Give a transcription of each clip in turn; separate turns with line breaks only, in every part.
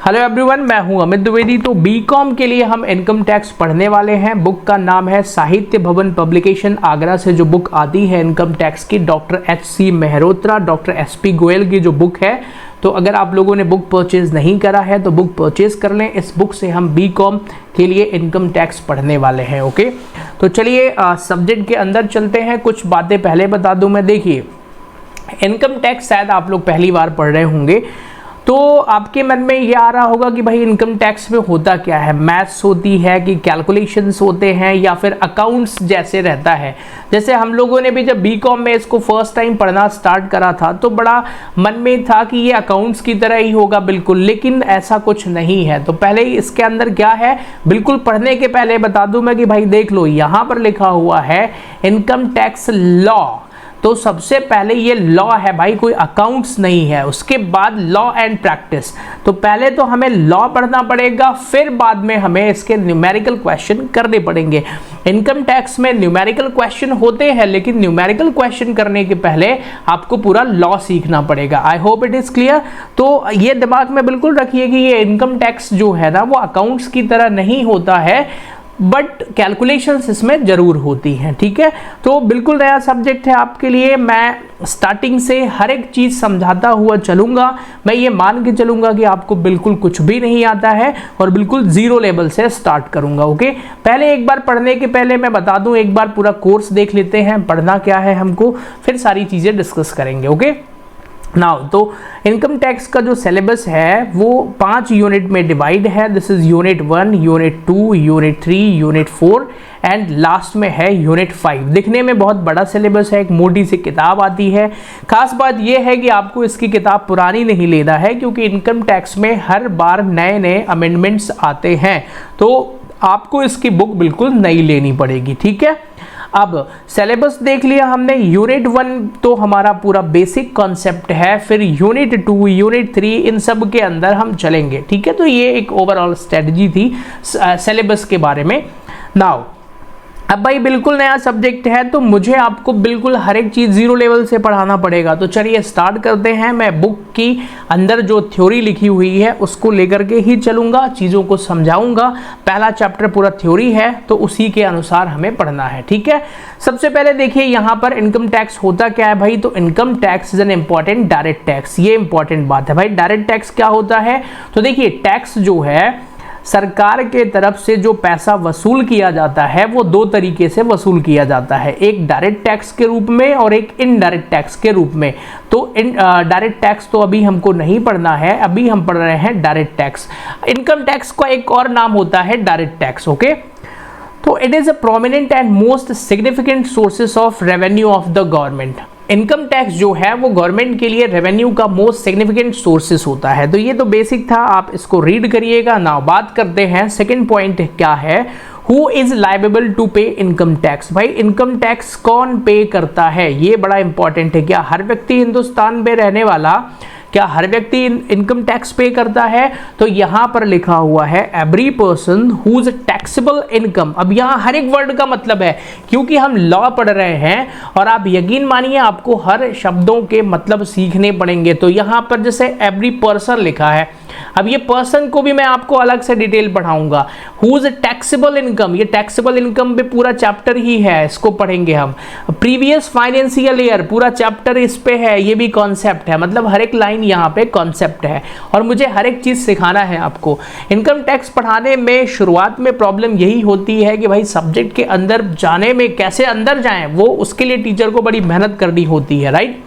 Hello everyone, मैं हूं अमित द्विवेदी। तो बीकॉम के लिए हम इनकम टैक्स पढ़ने वाले हैं। बुक का नाम है साहित्य भवन पब्लिकेशन, आगरा से जो बुक आती है इनकम टैक्स की, doctor H C. Mehrotra, doctor S P. Goyal की जो बुक है। तो अगर आप लोगों ने बुक परचेज नहीं करा है तो बुक परचेज कर लें। इस बुक से हम बीकॉम के लिए इनकम टैक्स पढ़ने वाले हैं। ओके, तो चलिए सब्जेक्ट के अंदर चलते हैं। कुछ बातें पहले बता दूं मैं। देखिए, इनकम टैक्स शायद आप लोग पहली बार पढ़ रहे होंगे, तो आपके मन में ये आ रहा होगा कि भाई इनकम टैक्स में होता क्या है, मैथ्स होती है कि कैलकुलेशंस होते हैं या फिर अकाउंट्स जैसे रहता है। जैसे हम लोगों ने भी जब बीकॉम में इसको फर्स्ट टाइम पढ़ना स्टार्ट करा था तो बड़ा मन में था कि ये अकाउंट्स की तरह ही होगा बिल्कुल, लेकिन ऐसा कुछ नहीं है। तो पहले ही इसके अंदर क्या है, बिल्कुल पढ़ने के पहले बता दूं मैं कि भाई देख लो, यहाँ पर लिखा हुआ है इनकम टैक्स लॉ। तो सबसे पहले ये लॉ है भाई, कोई अकाउंट्स नहीं है। उसके बाद लॉ एंड प्रैक्टिस। तो पहले तो हमें लॉ पढ़ना पड़ेगा, फिर बाद में हमें इसके न्यूमेरिकल क्वेश्चन करने पड़ेंगे। इनकम टैक्स में न्यूमेरिकल क्वेश्चन होते हैं, लेकिन न्यूमेरिकल क्वेश्चन करने के पहले आपको पूरा लॉ सीखना पड़ेगा। I hope it is clear. तो ये दिमाग में बिल्कुल रखिए कि ये इनकम टैक्स जो है ना, वो अकाउंट्स की तरह नहीं होता है, बट कैलकुलेशंस इसमें जरूर होती हैं। ठीक है, तो बिल्कुल नया सब्जेक्ट है आपके लिए। मैं स्टार्टिंग से हर एक चीज समझाता हुआ चलूंगा। मैं ये मान के चलूंगा कि आपको बिल्कुल कुछ भी नहीं आता है और बिल्कुल जीरो लेवल से स्टार्ट करूंगा। ओके, पहले एक बार पढ़ने के पहले मैं बता दूं, एक बार पूरा कोर्स देख लेते हैं, पढ़ना क्या है हमको, फिर सारी चीजें डिस्कस करेंगे। ओके नाउ, तो इनकम टैक्स का जो सिलेबस है वो 5 यूनिट में डिवाइड है। This is unit 1, unit 2, unit 3, unit 4 and last में है यूनिट 5। दिखने में बहुत बड़ा सिलेबस है, एक मोटी सी किताब आती है। खास बात यह है कि आपको इसकी किताब पुरानी नहीं लेना है, क्योंकि इनकम टैक्स में हर बार नए नए अमेंडमेंट्स आते हैं, तो आपको इसकी बुक बिल्कुल नई लेनी पड़ेगी। ठीक है, अब सिलेबस देख लिया हमने। यूनिट 1 तो हमारा पूरा बेसिक कॉन्सेप्ट है, फिर यूनिट 2, यूनिट 3, इन सब के अंदर हम चलेंगे। ठीक है, तो ये एक ओवरऑल स्ट्रेटजी थी सिलेबस के बारे में। नाउ अब भाई बिल्कुल नया सब्जेक्ट है, तो मुझे आपको बिल्कुल हर एक चीज़ जीरो लेवल से पढ़ाना पड़ेगा। तो चलिए स्टार्ट करते हैं। मैं बुक की अंदर जो थ्योरी लिखी हुई है उसको लेकर के ही चलूँगा, चीज़ों को समझाऊंगा। पहला चैप्टर पूरा थ्योरी है, तो उसी के अनुसार हमें पढ़ना है। ठीक है, सबसे पहले देखिए यहाँ पर इनकम टैक्स होता क्या है भाई। तो income tax is an important direct tax. ये इंपॉर्टेंट बात है भाई। डायरेक्ट टैक्स क्या होता है, तो देखिए टैक्स जो है सरकार के तरफ से जो पैसा वसूल किया जाता है वो दो तरीके से वसूल किया जाता है, एक डायरेक्ट टैक्स के रूप में और एक इनडायरेक्ट टैक्स के रूप में। तो डायरेक्ट टैक्स तो अभी हमको नहीं पढ़ना है, अभी हम पढ़ रहे हैं डायरेक्ट टैक्स। इनकम टैक्स का एक और नाम होता है डायरेक्ट टैक्स। ओके, तो it is a prominent and most significant sources of revenue of the government. Income tax जो है वो गवर्नमेंट के लिए रेवेन्यू का मोस्ट सिग्निफिकेंट सोर्सेस होता है। तो ये तो बेसिक था, आप इसको रीड करिएगा। नाउ बात करते हैं सेकंड पॉइंट क्या है, who is liable to pay income tax. भाई इनकम टैक्स कौन पे करता है, ये बड़ा इंपॉर्टेंट है। क्या हर व्यक्ति हिंदुस्तान में रहने वाला, क्या हर व्यक्ति इनकम टैक्स पे करता है? तो यहां पर लिखा हुआ है every person whose taxable income. अब यहां हर एक वर्ड का मतलब है, क्योंकि हम लॉ पढ़ रहे हैं और आप यकीन मानिए आपको हर शब्दों के मतलब सीखने पड़ेंगे। तो यहां पर जैसे एवरी पर्सन लिखा है, अब ये पर्सन को भी मैं आपको अलग से डिटेल पढ़ाऊंगा। हुज टैक्सेबल इनकम, ये टैक्सेबल इनकम पे पूरा चैप्टर ही है, इसको पढ़ेंगे हम। प्रीवियस फाइनेंशियल ईयर पूरा चैप्टर इस पे है, ये भी कॉन्सेप्ट है। मतलब हर एक लाइन यहाँ पे कॉन्सेप्ट है और मुझे हर एक चीज सिखाना है आपको। इनकम टैक्स पढ़ाने में शुरुआत में प्रॉब्लम यही होती है कि भाई सब्जेक्ट के अंदर जाने में कैसे अंदर जाएं, वो उसके लिए टीचर को बड़ी मेहनत करनी होती है, राइट।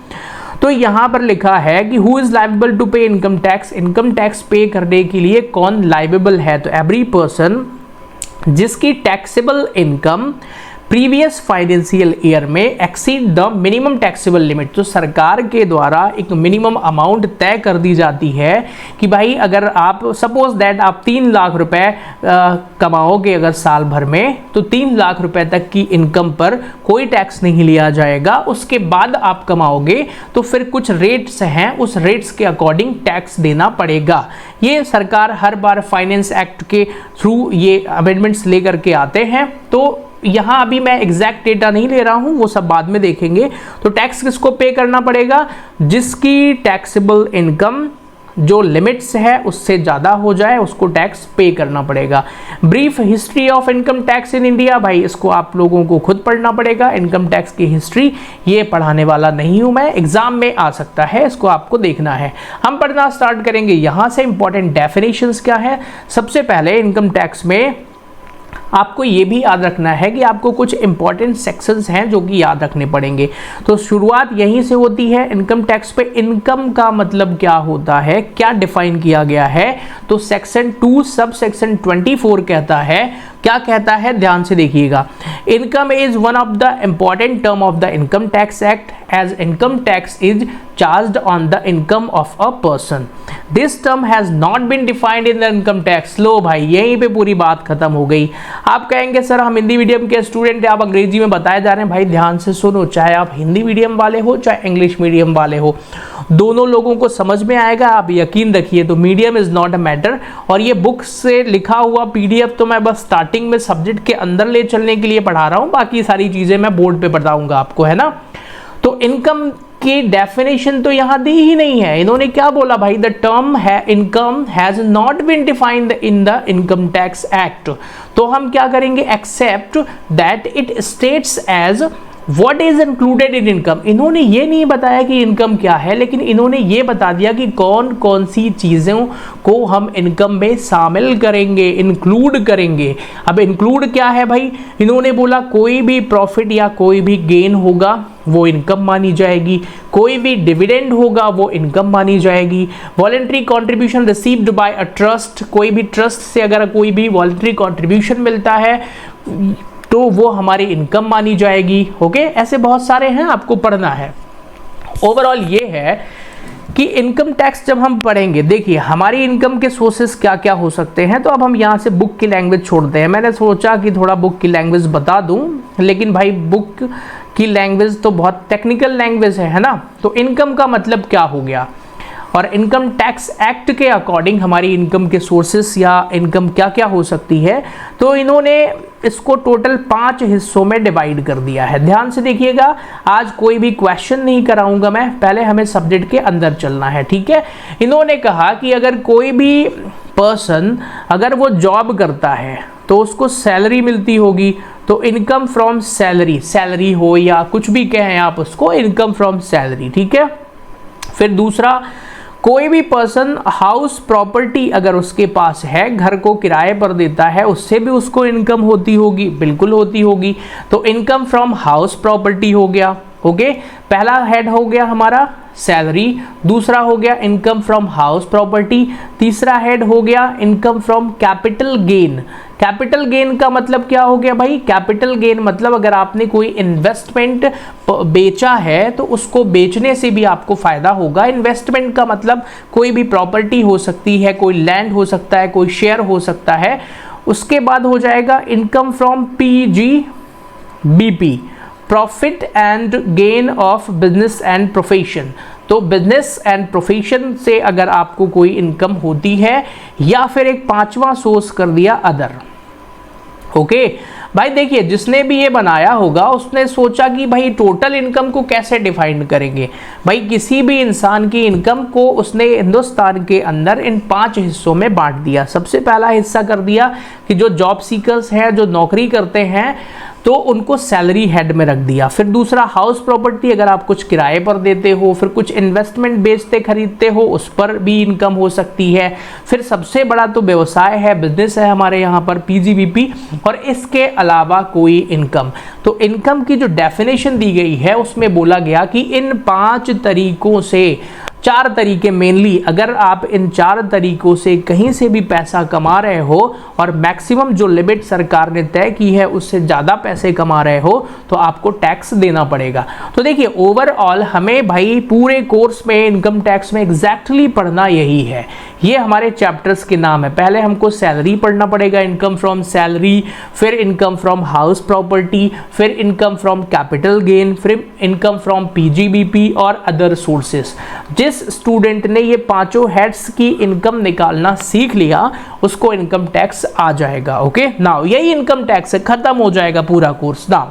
तो यहां पर लिखा है कि who is liable to pay income tax. Income tax pay करने के लिए कौन लाइबेबल है, तो एवरी पर्सन जिसकी taxable income previous financial year में exceed the minimum taxable limit. तो सरकार के द्वारा एक मिनिमम अमाउंट तय कर दी जाती है कि भाई अगर आप सपोज दैट आप 3 लाख रुपए कमाओगे अगर साल भर में, तो 3 लाख रुपए तक की इनकम पर कोई टैक्स नहीं लिया जाएगा। उसके बाद आप कमाओगे तो फिर कुछ रेट्स हैं, उस रेट्स के अकॉर्डिंग टैक्स देना पड़ेगा। ये सरकार हर बार फाइनेंस एक्ट के थ्रू ये अमेंडमेंट्स लेकर के आते हैं। तो यहाँ अभी मैं एग्जैक्ट डेटा नहीं ले रहा हूँ, वो सब बाद में देखेंगे। तो टैक्स किसको पे करना पड़ेगा, जिसकी टैक्सेबल इनकम जो लिमिट्स है उससे ज़्यादा हो जाए उसको टैक्स पे करना पड़ेगा। Brief history of income tax in India, भाई इसको आप लोगों को खुद पढ़ना पड़ेगा। इनकम टैक्स की हिस्ट्री ये पढ़ाने वाला नहीं हूँ मैं, एग्जाम में आ सकता है, इसको आपको देखना है। हम पढ़ना स्टार्ट करेंगे यहाँ से। इंपॉर्टेंट डेफिनेशंस क्या है, सबसे पहले इनकम टैक्स में आपको ये भी याद रखना है कि आपको कुछ इंपॉर्टेंट सेक्शंस हैं जो कि याद रखने पड़ेंगे। तो शुरुआत यहीं से होती है इनकम टैक्स पे। इनकम का मतलब क्या होता है, क्या डिफाइन किया गया है, तो सेक्शन 2 सब सेक्शन 24 कहता है, क्या कहता है, ध्यान से देखिएगा। Income is one of the important term of the income tax act as income tax is charged on the income of a person. This term has not been defined in the income tax. लो भाई, यहीं पे पूरी बात खत्म हो गई। आप कहेंगे सर हम हिंदी मीडियम के स्टूडेंट हैं, आप अंग्रेजी में बताए जा रहे हैं। भाई ध्यान से सुनो, चाहे आप हिंदी मीडियम वाले हो चाहे इंग्लिश मीडियम वाले हो, दोनों लोगों को समझ में आएगा, आप यकीन रखिए। तो medium is not a matter. और ये बुक से लिखा हुआ पीडीएफ तो मैं बस स्टार्टिंग में सब्जेक्ट के अंदर ले चलने के लिए पढ़ा रहा हूँ, बाकी सारी चीजें मैं बोर्ड पे बताऊंगा आपको, है ना। तो इनकम की डेफिनेशन तो यहां दी ही नहीं है। इन्होंने क्या बोला भाई, द टर्म है income has not been defined in the income tax act. तो हम क्या करेंगे, except that it states as what is included in income. इन्होंने ये नहीं बताया कि इनकम क्या है, लेकिन इन्होंने ये बता दिया कि कौन कौन सी चीज़ों को हम इनकम में शामिल करेंगे, इंक्लूड करेंगे। अब इंक्लूड क्या है भाई, इन्होंने बोला कोई भी प्रॉफिट या कोई भी गेन होगा वो इनकम मानी जाएगी, कोई भी डिविडेंड होगा वो इनकम मानी जाएगी, voluntary contribution received by a trust, कोई भी ट्रस्ट से अगर कोई भी वॉलंटरी कॉन्ट्रीब्यूशन मिलता है तो वो हमारी इनकम मानी जाएगी। ओके, ऐसे बहुत सारे हैं, आपको पढ़ना है। ओवरऑल ये है कि इनकम टैक्स जब हम पढ़ेंगे, देखिए हमारी इनकम के सोर्सेस क्या क्या हो सकते हैं। तो अब हम यहाँ से बुक की लैंग्वेज छोड़ते हैं। मैंने सोचा कि थोड़ा बुक की लैंग्वेज बता दूं, लेकिन भाई बुक की लैंग्वेज तो बहुत टेक्निकल लैंग्वेज है ना। तो इनकम का मतलब क्या हो गया, और इनकम टैक्स एक्ट के अकॉर्डिंग हमारी इनकम के सोर्सेस या इनकम क्या क्या हो सकती है। तो इन्होंने इसको टोटल 5 हिस्सों में डिवाइड कर दिया है। ध्यान से देखिएगा, आज कोई भी क्वेश्चन नहीं कराऊंगा मैं, पहले हमें सब्जेक्ट के अंदर चलना है, ठीक है। इन्होंने कहा कि अगर कोई भी पर्सन अगर वो जॉब करता है तो उसको सैलरी मिलती होगी, तो इनकम फ्रॉम सैलरी, सैलरी हो या कुछ भी कहें आप उसको, इनकम फ्रॉम सैलरी, ठीक है। फिर दूसरा, कोई भी पर्सन हाउस प्रॉपर्टी अगर उसके पास है, घर को किराए पर देता है, उससे भी उसको इनकम होती होगी, बिल्कुल होती होगी। तो इनकम फ्रॉम हाउस प्रॉपर्टी हो गया। ओके, पहला हेड हो गया हमारा सैलरी, दूसरा हो गया इनकम फ्रॉम हाउस प्रॉपर्टी, तीसरा हेड हो गया income from capital gain. Capital gain का मतलब क्या हो गया भाई, कैपिटल गेन मतलब अगर आपने कोई इन्वेस्टमेंट बेचा है तो उसको बेचने से भी आपको फायदा होगा। इन्वेस्टमेंट का मतलब कोई भी प्रॉपर्टी हो सकती है, कोई लैंड हो सकता है, कोई शेयर हो सकता है। उसके बाद हो जाएगा income from PGBP, profit and gain of business and profession. तो बिजनेस एंड प्रोफेशन से अगर आपको कोई इनकम होती है, या फिर एक पांचवा सोर्स कर दिया अदर। ओके भाई, देखिए जिसने भी ये बनाया होगा उसने सोचा कि भाई टोटल इनकम को कैसे डिफाइन करेंगे। भाई किसी भी इंसान की इनकम को उसने हिंदुस्तान के अंदर इन 5 हिस्सों में बांट दिया। सबसे पहला हिस्सा कर दिया कि जो जॉब सीकर्स हैं, जो नौकरी करते हैं, तो उनको सैलरी हेड में रख दिया। फिर दूसरा हाउस प्रॉपर्टी, अगर आप कुछ किराए पर देते हो, फिर कुछ इन्वेस्टमेंट बेचते खरीदते हो, उस पर भी इनकम हो सकती है। फिर सबसे बड़ा तो व्यवसाय है, बिजनेस है हमारे यहाँ पर, PGBP, और इसके अलावा कोई इनकम। तो इनकम की जो डेफिनेशन दी गई है उसमें बोला गया कि इन 5 तरीकों से, 4 तरीके मेनली, अगर आप इन 4 तरीकों से कहीं से भी पैसा कमा रहे हो और मैक्सिमम जो लिमिट सरकार ने तय की है उससे ज़्यादा पैसे कमा रहे हो, तो आपको टैक्स देना पड़ेगा। तो देखिए ओवरऑल हमें भाई पूरे कोर्स में इनकम टैक्स में एग्जैक्टली पढ़ना यही है। ये हमारे चैप्टर्स के नाम है। पहले हमको सैलरी पढ़ना पड़ेगा, इनकम फ्रॉम सैलरी, फिर इनकम फ्रॉम हाउस प्रॉपर्टी, फिर इनकम फ्रॉम कैपिटल गेन, फिर इनकम फ्रॉम PGBP और अदर सोर्सेस। जिस स्टूडेंट ने ये 5 हेड्स की इनकम निकालना सीख लिया उसको इनकम टैक्स आ जाएगा। ओके, नाउ यही इनकम टैक्स है, खत्म हो जाएगा पूरा कोर्स। नाउ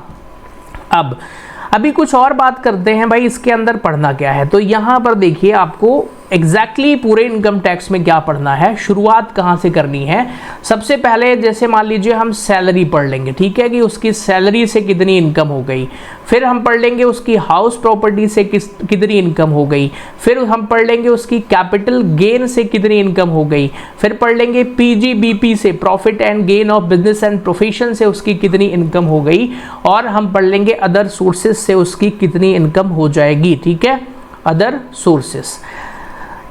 अभी कुछ और बात करते हैं भाई, इसके अंदर पढ़ना क्या है। तो यहाँ पर देखिए आपको एग्जैक्टली पूरे इनकम टैक्स में क्या पढ़ना है, शुरुआत कहाँ से करनी है। सबसे पहले जैसे मान लीजिए हम सैलरी पढ़ लेंगे, ठीक है, कि उसकी सैलरी से कितनी इनकम हो गई। फिर हम पढ़ लेंगे उसकी हाउस प्रॉपर्टी से कितनी इनकम हो गई। फिर हम पढ़ लेंगे उसकी कैपिटल गेन से कितनी इनकम हो गई। फिर पढ़ लेंगे पीजीबीपी से, profit and gain of business and profession से उसकी कितनी इनकम हो गई। और हम पढ़ लेंगे अदर सोर्सेज से उसकी कितनी इनकम हो जाएगी, ठीक है, अदर सोर्सेस।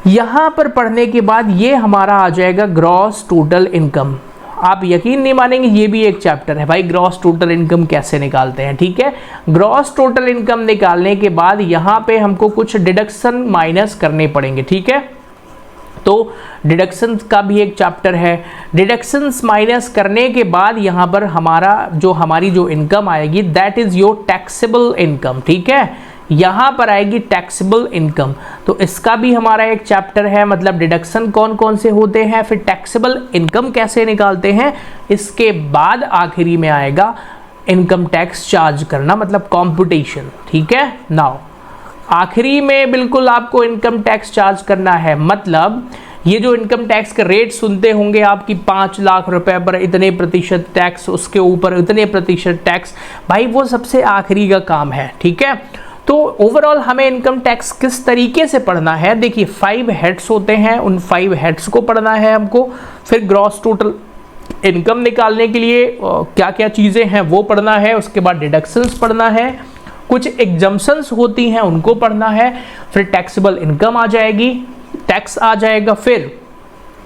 यहां पर पढ़ने के बाद ये हमारा आ जाएगा ग्रॉस टोटल इनकम। आप यकीन नहीं मानेंगे, ये भी एक चैप्टर है भाई, ग्रॉस टोटल इनकम कैसे निकालते हैं, ठीक है। ग्रॉस टोटल इनकम निकालने के बाद यहां पे हमको कुछ डिडक्शन माइनस करने पड़ेंगे, ठीक है। तो डिडक्शंस का भी एक चैप्टर है। डिडक्शंस माइनस करने के बाद यहां पर हमारी जो इनकम आएगी that is your taxable income, ठीक है। यहां पर आएगी टैक्सेबल इनकम। तो इसका भी हमारा एक चैप्टर है, मतलब डिडक्शन कौन कौन से होते हैं, फिर टैक्सेबल इनकम कैसे निकालते हैं। इसके बाद आखिरी में आएगा इनकम टैक्स चार्ज करना, मतलब कॉम्पुटेशन, ठीक है। नाउ आखिरी में बिल्कुल आपको इनकम टैक्स चार्ज करना है, मतलब ये जो इनकम टैक्स के रेट सुनते होंगे आपकी 5 लाख रुपए पर इतने प्रतिशत टैक्स, उसके ऊपर इतने प्रतिशत टैक्स, भाई वो सबसे आखिरी का काम है, ठीक है। तो ओवरऑल हमें इनकम टैक्स किस तरीके से पढ़ना है, देखिए 5 हेड्स होते हैं, उन 5 हेड्स को पढ़ना है हमको। फिर ग्रॉस टोटल इनकम निकालने के लिए क्या क्या चीज़ें हैं वो पढ़ना है। उसके बाद डिडक्शंस पढ़ना है, कुछ एग्जम्पशंस होती हैं उनको पढ़ना है। फिर टैक्सेबल इनकम आ जाएगी, टैक्स आ जाएगा। फिर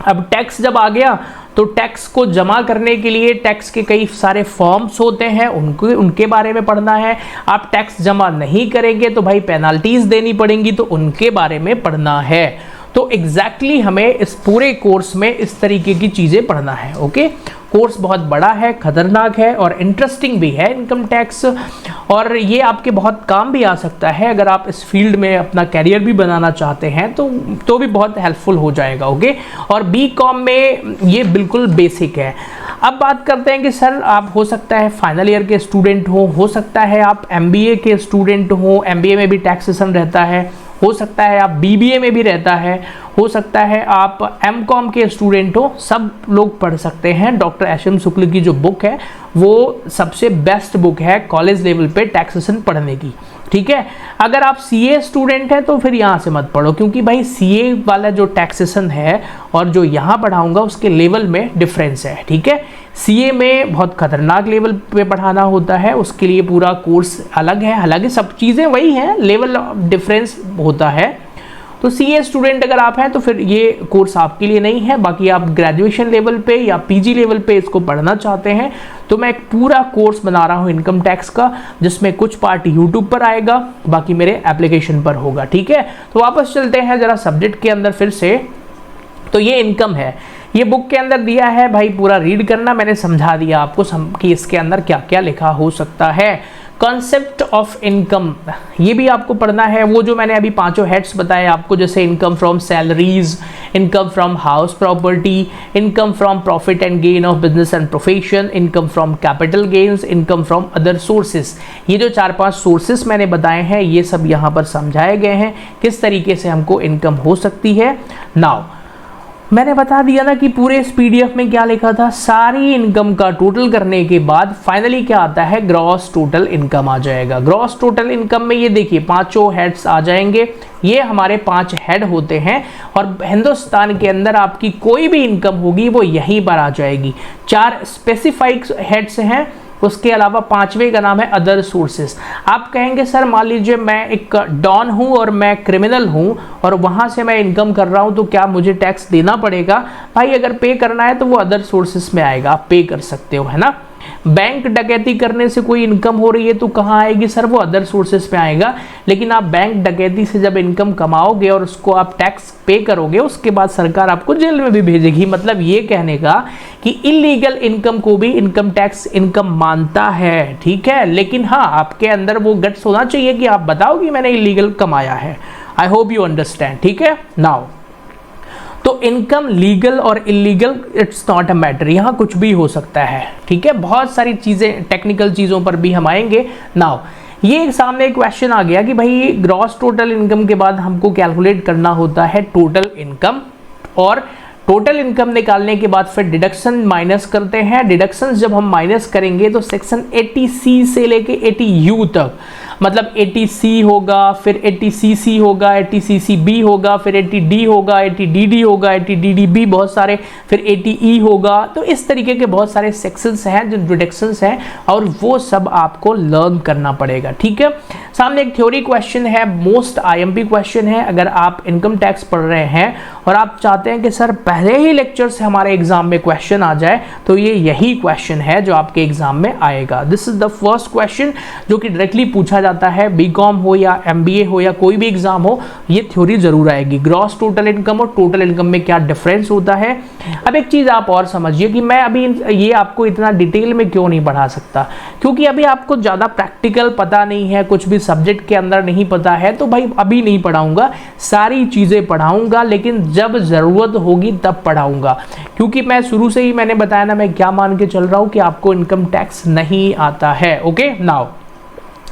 अब टैक्स जब आ गया तो टैक्स को जमा करने के लिए टैक्स के कई सारे फॉर्म्स होते हैं, उनके बारे में पढ़ना है। आप टैक्स जमा नहीं करेंगे तो भाई पेनल्टीज देनी पड़ेंगी, तो उनके बारे में पढ़ना है। तो एग्जैक्टली हमें इस पूरे कोर्स में इस तरीके की चीज़ें पढ़ना है, ओके। कोर्स बहुत बड़ा है, खतरनाक है और इंटरेस्टिंग भी है इनकम टैक्स, और ये आपके बहुत काम भी आ सकता है। अगर आप इस फील्ड में अपना कैरियर भी बनाना चाहते हैं तो भी बहुत हेल्पफुल हो जाएगा, ओके। और बीकॉम में ये बिल्कुल बेसिक है। अब बात करते हैं कि सर आप हो सकता है फाइनल ईयर के स्टूडेंट हो सकता है आप एमबीए के स्टूडेंट हो, एमबीए में भी टैक्सेशन रहता है, हो सकता है आप बीबीए में भी रहता है, हो सकता है आप एमकॉम के स्टूडेंट हो, सब लोग पढ़ सकते हैं। Doctor SM. शुक्ल की जो बुक है वो सबसे बेस्ट बुक है कॉलेज लेवल पे टैक्सेशन पढ़ने की, ठीक है। अगर आप सीए स्टूडेंट हैं तो फिर यहाँ से मत पढ़ो, क्योंकि भाई सीए वाला जो टैक्सेशन है और जो यहाँ पढ़ाऊंगा उसके लेवल में डिफरेंस है, ठीक है। सीए में बहुत खतरनाक लेवल पे पढ़ाना होता है, उसके लिए पूरा कोर्स अलग है, हालांकि सब चीज़ें वही हैं, लेवल डिफरेंस होता है। तो सीए स्टूडेंट अगर आप हैं तो फिर ये कोर्स आपके लिए नहीं है। बाकी आप ग्रेजुएशन लेवल पे या पीजी लेवल पे इसको पढ़ना चाहते हैं तो मैं एक पूरा कोर्स बना रहा हूँ इनकम टैक्स का, जिसमें कुछ पार्ट यूट्यूब पर आएगा, बाकी मेरे एप्लीकेशन पर होगा, ठीक है। तो वापस चलते हैं जरा सब्जेक्ट के अंदर फिर से। तो ये इनकम है, ये बुक के अंदर दिया है भाई, पूरा रीड करना, मैंने समझा दिया आपको कि इसके अंदर क्या क्या लिखा हो सकता है। कॉन्सेप्ट ऑफ इनकम ये भी आपको पढ़ना है, वो जो मैंने अभी 5 हेड्स बताए आपको, जैसे income from salaries, income from house property, income from profit and gain of business and profession, income from capital gains, income from other sources. ये जो 4-5 सोर्सेस मैंने बताए हैं ये सब यहाँ पर समझाए गए हैं किस तरीके से हमको इनकम हो सकती है। नाउ मैंने बता दिया ना कि पूरे इस पीडीएफ में क्या लिखा था, सारी इनकम का टोटल करने के बाद फाइनली क्या आता है, ग्रॉस टोटल इनकम आ जाएगा। ग्रॉस टोटल इनकम में ये देखिए 5 हेड्स आ जाएंगे, ये हमारे 5 हेड होते हैं और हिंदुस्तान के अंदर आपकी कोई भी इनकम होगी वो यहीं पर आ जाएगी। 4 स्पेसिफाइड हेड्स हैं, उसके अलावा 5वें का नाम है अदर सोर्सेस। आप कहेंगे सर मान लीजिए मैं एक डॉन हूं और मैं क्रिमिनल हूं और वहां से मैं इनकम कर रहा हूं तो क्या मुझे टैक्स देना पड़ेगा? भाई अगर पे करना है तो वो अदर सोर्सेस में आएगा, आप पे कर सकते हो, है ना। बैंक डकैती करने से कोई इनकम हो रही है तो कहाँ आएगी सर, वो अदर सोर्सेस पे आएगा। लेकिन आप बैंक डकैती से जब इनकम कमाओगे और उसको आप टैक्स पे करोगे उसके बाद सरकार आपको जेल में भी भेजेगी। मतलब ये कहने का कि इलीगल इनकम को भी इनकम टैक्स इनकम मानता है, ठीक है। लेकिन हाँ, आपके अंदर वो गट्स होना चाहिए कि आप बताओ कि मैंने इलीगल कमाया है। आई होप यू अंडरस्टैंड, ठीक है। नाउ तो इनकम लीगल और illegal it's not a matter, यहाँ कुछ भी हो सकता है, ठीक है। बहुत सारी चीज़ें टेक्निकल चीज़ों पर भी हम आएंगे। नाउ ये सामने एक क्वेश्चन आ गया कि भाई ग्रॉस टोटल इनकम के बाद हमको कैलकुलेट करना होता है टोटल इनकम, और टोटल इनकम निकालने के बाद फिर डिडक्शन माइनस करते हैं। डिडक्शंस जब हम माइनस करेंगे तो सेक्शन 80C से लेके 80U तक, मतलब 80C होगा, फिर 80CC होगा, 80CCB होगा, फिर 80D होगा, 80DD होगा, 80DDB बहुत सारे, फिर 80E होगा। तो इस तरीके के बहुत सारे सेक्शंस हैं जो डिडक्शंस हैं, और वो सब आपको लर्न करना पड़ेगा। ठीक है, सामने एक थ्योरी क्वेश्चन है, मोस्ट IMP क्वेश्चन है। अगर आप इनकम टैक्स पढ़ रहे हैं और आप चाहते हैं कि सर पहले ही लेक्चर से हमारे एग्जाम में क्वेश्चन आ जाए, तो ये यही क्वेश्चन है जो आपके एग्जाम में आएगा। This is the first question जो कि डायरेक्टली पूछा जाता है, बीकॉम हो या MBA हो या कोई भी एग्जाम हो, ये थ्योरी जरूर आएगी। ग्रॉस टोटल इनकम और टोटल इनकम में क्या डिफरेंस होता है। अब एक चीज आप और समझिए कि मैं अभी ये आपको इतना डिटेल में क्यों नहीं पढ़ा सकता, क्योंकि अभी आपको ज्यादा प्रैक्टिकल पता नहीं है, कुछ भी सब्जेक्ट के अंदर नहीं पता है, तो भाई अभी नहीं पढ़ाऊंगा, सारी चीजें पढ़ाऊंगा, लेकिन जब जरूरत होगी तब पढ़ाऊंगा। क्योंकि मैं शुरू से ही मैंने बताया ना, मैं क्या मान के चल रहा हूं कि आपको इनकम टैक्स नहीं आता है। ओके, नाउ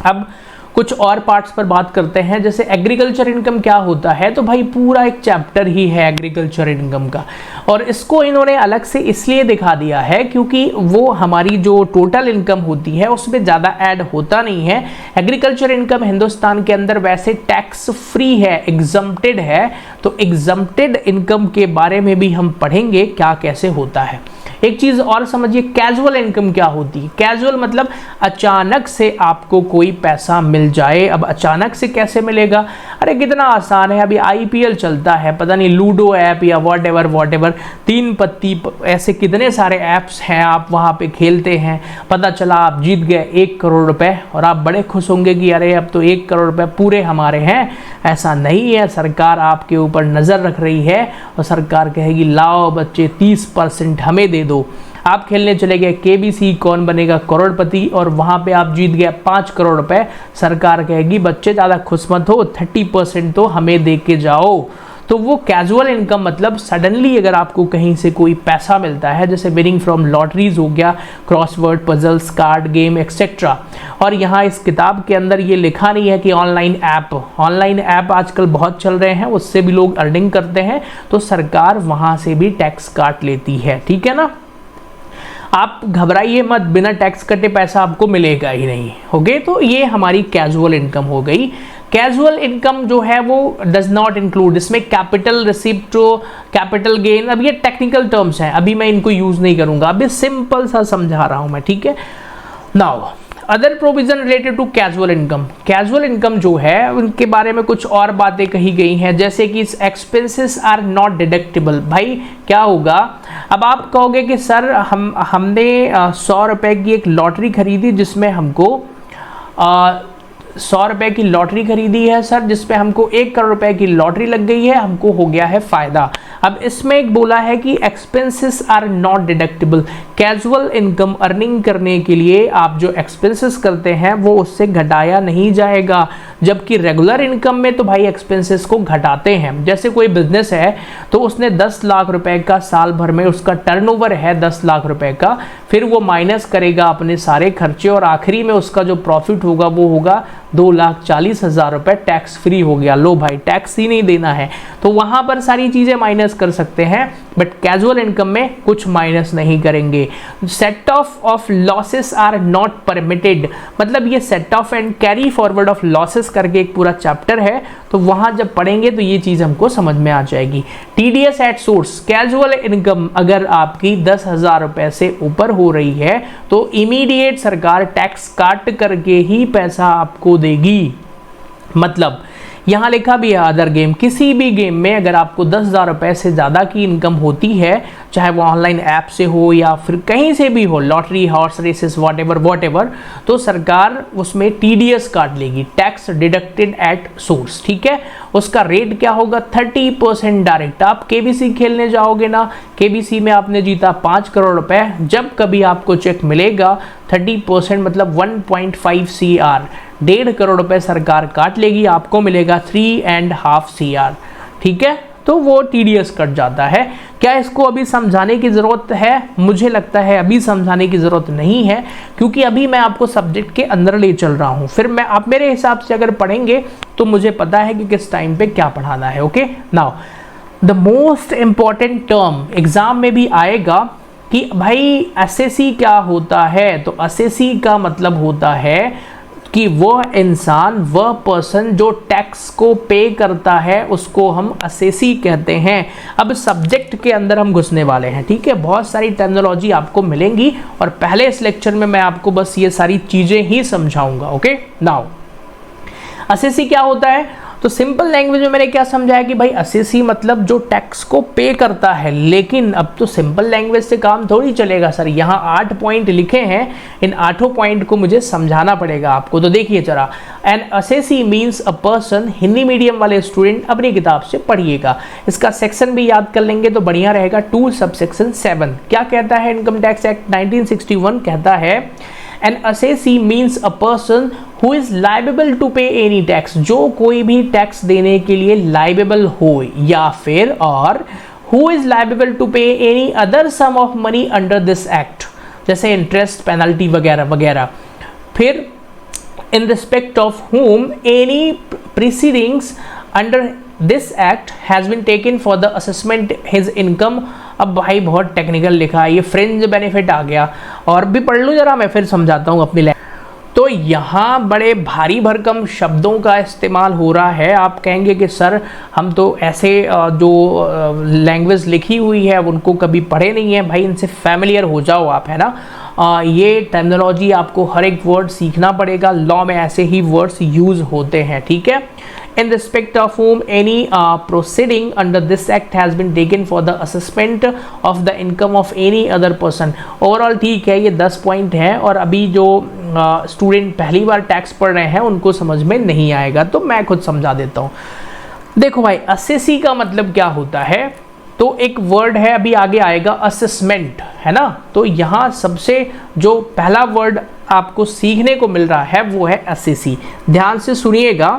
अब कुछ और पार्ट्स पर बात करते हैं, जैसे एग्रीकल्चर इनकम क्या होता है। तो भाई पूरा एक चैप्टर ही है एग्रीकल्चर इनकम का, और इसको इन्होंने अलग से इसलिए दिखा दिया है क्योंकि वो हमारी जो टोटल इनकम होती है उसमें ज़्यादा ऐड होता नहीं है। एग्रीकल्चर इनकम हिंदुस्तान के अंदर वैसे टैक्स फ्री है, एग्जम्प्टेड है, तो एग्जम्प्टेड इनकम के बारे में भी हम पढ़ेंगे क्या कैसे होता है। एक चीज और समझिए, कैजुअल इनकम क्या होती है। कैजुअल मतलब अचानक से आपको कोई पैसा मिल जाए। अब अचानक से कैसे मिलेगा, अरे कितना आसान है, अभी IPL चलता है, पता नहीं लूडो ऐप या वॉट एवर 3 पत्ती, ऐसे कितने सारे ऐप्स हैं, आप वहां पे खेलते हैं, पता चला आप जीत गए 1 करोड़ रुपए, और आप बड़े खुश होंगे कि अरे अब तो 1 करोड़ रुपए पूरे हमारे हैं। ऐसा नहीं है, सरकार आपके ऊपर नजर रख रही है और सरकार कहेगी लाओ बच्चे 30% हमें दे दो। आप खेलने चले गए KBC कौन बनेगा करोड़पति, और वहां पे आप जीत गए 5 करोड़ रुपए, सरकार कहेगी बच्चे ज्यादा खुश मत हो, 30% तो हमें दे के जाओ। तो वो कैजुअल इनकम मतलब सडनली अगर आपको कहीं से कोई पैसा मिलता है, जैसे विनिंग फ्रॉम लॉटरीज हो गया, crossword puzzles, card game etcetera. और यहाँ इस किताब के अंदर ये लिखा नहीं है कि ऑनलाइन ऐप आजकल बहुत चल रहे हैं, उससे भी लोग अर्निंग करते हैं, तो सरकार वहां से भी टैक्स काट लेती है। ठीक है ना, आप घबराइए मत, बिना टैक्स कटे पैसा आपको मिलेगा ही नहीं। ओके, तो ये हमारी कैजुअल इनकम हो गई। कैजुअल इनकम जो है वो डज नॉट इंक्लूड, इसमें कैपिटल रिसिप्ट, कैपिटल गेन, अब ये टेक्निकल टर्म्स हैं, अभी मैं इनको यूज नहीं करूंगा, अभी सिंपल सा समझा रहा हूं मैं। ठीक है, now other provision related to casual income. Casual income जो है उनके बारे में कुछ और बातें कही गई हैं, जैसे कि एक्सपेंसेस आर नॉट डिडक्टेबल। भाई क्या होगा, अब आप कहोगे कि सर हमने 100 रुपए की एक लॉटरी खरीदी, जिसमें हमको 100 रुपए की लॉटरी खरीदी है सर, जिसपे हमको 1 करोड़ रुपए की लॉटरी लग गई है, हमको हो गया है फायदा। अब इसमें एक बोला है कि expenses are not deductible. Casual income earning करने के लिए आप जो एक्सपेंसेस करते हैं वो उससे घटाया नहीं जाएगा, जबकि रेगुलर इनकम में तो भाई एक्सपेंसेस को घटाते हैं। जैसे कोई बिजनेस है तो उसने 10 लाख रुपए का साल भर में उसका टर्नओवर है 10 लाख रुपए का, फिर वो माइनस करेगा अपने सारे खर्चे, और आखिरी में उसका जो प्रॉफिट होगा वो होगा 2,40,000 रुपए, टैक्स फ्री हो गया। लो भाई, टैक्स ही नहीं देना है, तो वहां पर सारी चीजें माइनस कर सकते हैं, बट कैजुअल इनकम में कुछ माइनस नहीं करेंगे। Set off losses are not permitted, मतलब ये set off and carry forward of losses करके एक पूरा चैप्टर है, तो वहां जब पढ़ेंगे तो ये चीज हमको समझ में आ जाएगी। TDS at source, casual income अगर आपकी 10,000 रुपए से ऊपर हो रही है तो इमीडिएट सरकार टैक्स काट करके ही पैसा आपको देगी। मतलब यहाँ लिखा भी है अदर गेम, किसी भी गेम में अगर आपको 10,000 रुपए से ज़्यादा की इनकम होती है, चाहे वो ऑनलाइन ऐप से हो या फिर कहीं से भी हो, lottery, horse races, whatever, तो सरकार उसमें TDS काट लेगी, टैक्स डिडक्टेड एट सोर्स। ठीक है, उसका रेट क्या होगा, 30% डायरेक्ट। आप KBC खेलने जाओगे ना, KBC में आपने जीता 5 करोड़ रुपए, जब कभी आपको चेक मिलेगा 30% मतलब 1.5 CR, 1.5 करोड़ रुपए सरकार काट लेगी, आपको मिलेगा 3.5 CR। ठीक है, तो वो टीडीएस कट जाता है। क्या इसको अभी समझाने की ज़रूरत है? मुझे लगता है अभी समझाने की ज़रूरत नहीं है, क्योंकि अभी मैं आपको सब्जेक्ट के अंदर ले चल रहा हूँ। फिर मैं आप मेरे हिसाब से अगर पढ़ेंगे तो मुझे पता है कि किस टाइम पे क्या पढ़ाना है। Okay, now the most important term exam में भी आएगा कि भाई एसएससी क्या होता है। तो एसएससी का मतलब होता है कि वह इंसान, वह पर्सन जो टैक्स को पे करता है उसको हम एसएससी कहते हैं। अब सब्जेक्ट के अंदर हम घुसने वाले हैं, ठीक है। बहुत सारी टर्मिनोलॉजी आपको मिलेंगी और पहले इस लेक्चर में मैं आपको बस ये सारी चीज़ें ही समझाऊंगा। ओके, नाउ एसएससी क्या होता है? तो सिंपल लैंग्वेज में मैंने क्या समझाया कि भाई एसएससी मतलब जो टैक्स को पे करता है। लेकिन अब तो सिंपल लैंग्वेज से काम थोड़ी चलेगा सर, यहाँ 8 पॉइंट लिखे हैं, इन 8 पॉइंट को मुझे समझाना पड़ेगा आपको। तो देखिए जरा, an SSC means a person, Hindi medium वाले स्टूडेंट अपनी किताब से पढ़िएगा, इसका सेक्शन भी याद कर लेंगे तो बढ़िया रहेगा। 2 सबसेक्शन 7 क्या कहता है? इनकम टैक्स एक्ट 1961 कहता है an assessee means a person who is liable to pay any tax, जो कोई भी टैक्स देने के लिए लाइबेबल हो, या फिर और who is liable to pay any other sum of money under this act, जैसे इंटरेस्ट, पेनल्टी वगैरह वगैरह। फिर in respect of whom any proceedings under this act has been taken for the assessment his income। अब भाई बहुत technical लिखा है, ये फ्रिंज बेनिफिट आ गया, और भी पढ़ लूँ जरा, मैं फिर समझाता हूँ अपनी। तो यहाँ बड़े भारी भरकम शब्दों का इस्तेमाल हो रहा है। आप कहेंगे कि सर हम तो ऐसे जो लैंग्वेज लिखी हुई है उनको कभी पढ़े नहीं है। भाई इनसे फैमिलियर हो जाओ आप, है ना। ये टर्मिनोलॉजी आपको हर एक वर्ड सीखना पड़ेगा, लॉ में ऐसे ही वर्ड्स यूज होते हैं, ठीक है। In respect of whom any proceeding under this act has been taken for the assessment of the income of any other person। Overall ठीक है, ये 10 पॉइंट हैं, और अभी जो स्टूडेंट पहली बार टैक्स पढ़ रहे हैं उनको समझ में नहीं आएगा, तो मैं खुद समझा देता हूँ। देखो भाई, एसएससी का मतलब क्या होता है? तो एक वर्ड है, अभी आगे आएगा, असेसमेंट, है ना। तो यहाँ सबसे जो पहला वर्ड आपको सीखने को मिल रहा है वो है एसएससी। ध्यान से सुनिएगा,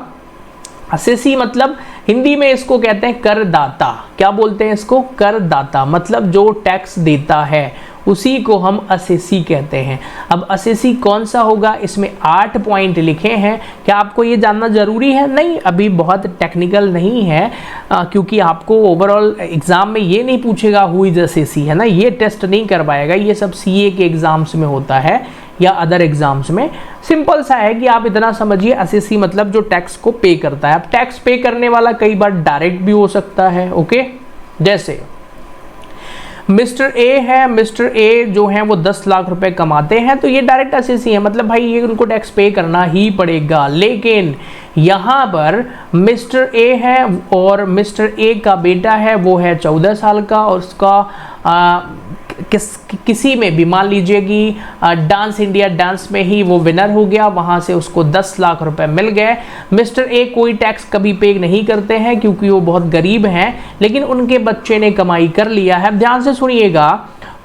एसएससी मतलब हिंदी में इसको कहते हैं करदाता। क्या बोलते हैं इसको? करदाता, मतलब जो टैक्स देता है उसी को हम एसएससी कहते हैं। अब एसएससी कौन सा होगा? इसमें 8 पॉइंट लिखे हैं। क्या आपको ये जानना जरूरी है? नहीं, अभी बहुत टेक्निकल नहीं है, क्योंकि आपको ओवरऑल एग्जाम में ये नहीं पूछेगा हु इज एसएससी, है ना। ये टेस्ट नहीं करवाएगा, ये सब सीए के एग्जाम्स में होता है या अदर एग्जाम्स में। सिंपल सा है कि आप इतना समझिए, एसएससी मतलब जो टैक्स को पे करता है। अब टैक्स पे करने वाला कई बार डायरेक्ट भी हो सकता है, ओके। जैसे मिस्टर ए है, मिस्टर ए जो है वो 10 लाख रुपए कमाते हैं, तो ये डायरेक्ट एसएससी है, मतलब भाई ये उनको टैक्स पे करना ही पड़ेगा। लेकिन यहाँ पर मिस्टर ए है और मिस्टर ए का बेटा है, वो है 14 साल का, और उसका किसी में भी, मान लीजिए कि डांस इंडिया डांस में ही वो विनर हो गया, वहाँ से उसको 10 लाख रुपए मिल गए। मिस्टर ए कोई टैक्स कभी पे नहीं करते हैं क्योंकि वो बहुत गरीब हैं, लेकिन उनके बच्चे ने कमाई कर लिया है। ध्यान से सुनिएगा,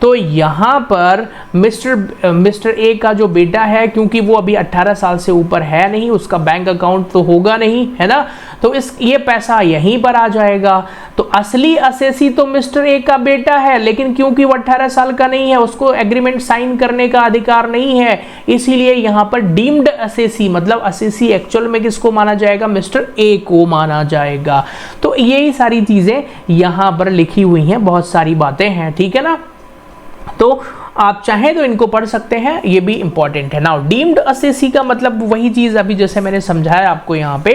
तो यहाँ पर मिस्टर ए का जो बेटा है, क्योंकि वो अभी 18 साल से ऊपर है नहीं, उसका बैंक अकाउंट तो होगा नहीं, है ना, तो ये पैसा यहीं पर आ जाएगा। तो असली एसएससी तो मिस्टर ए का बेटा है, लेकिन क्योंकि वो 18 साल का नहीं है, उसको एग्रीमेंट साइन करने का अधिकार नहीं है, इसीलिए यहाँ पर डीम्ड एसएससी, मतलब एसएससी एक्चुअल में किसको माना जाएगा? मिस्टर ए को माना जाएगा। तो यही सारी चीजें यहाँ पर लिखी हुई हैं, बहुत सारी बातें हैं, ठीक है ना। तो आप चाहें तो इनको पढ़ सकते हैं, ये भी इंपॉर्टेंट है। नाउ डीम्ड एसएससी का मतलब वही चीज अभी जैसे मैंने समझाया आपको यहाँ पे,